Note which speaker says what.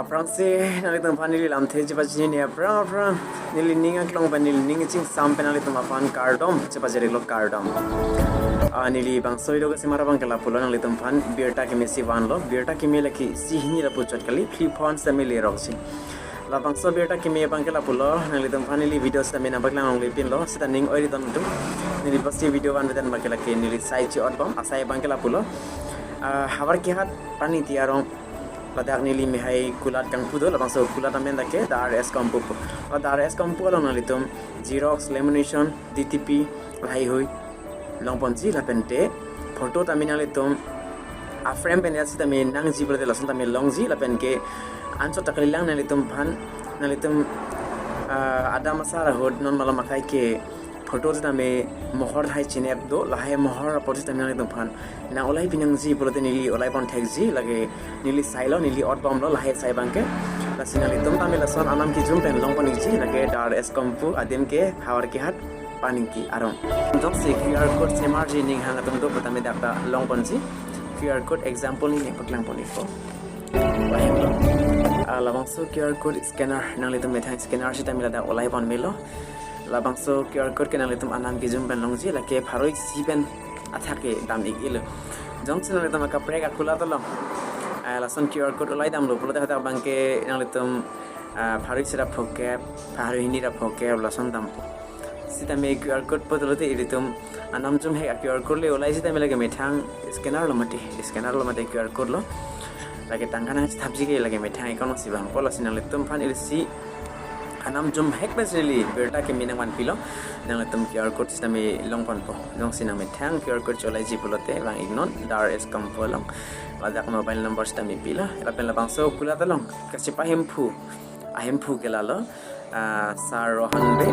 Speaker 1: Aprang se nalitum panili lam the jiba jini aprang nili ninga klong panili ninga ching sam penalitum afan cardom jiba jeri lo cardom nili bang soido ke simara bang kala pulo nalitum pan beerta ke mesi van lo beerta ke mele ki sihni la puchot kali flip phone se mele roksi la bang so beerta ke me bang kala pulo nalitum panili video se me na baglang ong lepin lo sita ning oi dom tu nili pasti video van vedan makela ke nili sai chi otbam asai bang kala pulo Havarkehat pani tiarong Ladak nili mihai kulat kang pudo labang so kulat amen dake DRS Compu DRS Compu along nalitum Xerox lamination DTP lahai hui long ponji la pente photo tamin nalitum a frame pen yasi tamin nang ji bole lasun tamin long ji la pen ke anso takali lang nalitum phan nalitum ada masara hod non mala makai ke photo ta me mohor hai chinep do lahai mohor poti ta nang dum phan na olai pinang ji bolote nili olai pon thek ji lage nili sailo nili ot bom lo lahai sai bangke la sinali tum ta me la son anam ki jum pen long pon ji lage DRS Compu adem ke Havarkehat pani ki arong jok se QR code se marji ning hang tum do pota me dakta long pon ji QR code example ni paklang pon ifo labang so QR code scanner nang litum me thang scanner si ta me la olai pon melo labang so QR code ke nalitum anam ki jum ben longji lake pharoi siben athake dam igil jong chen nalitum Karbi Akulat lo lason QR code olai dam lo pulota hata bangke nalitum pharoi sira phoke pharoi hini ra phoke lason dam sita me QR code podolote iritum anam jum he QR code le olai sita me lage methang scanner lo mate QR code lo lage tangana thabji ke lage methang ikono sibang pola sinalitum phan irsi anam jum hek basically beerta ke minang man pilo nang latum QR code system e long pon po jong sinang me thang QR code cholai ji pulote bang ignon DRS Compu long ladak mobile number system e pila lapen labang so kulat long kasi pahempu ke lalo sar rohan be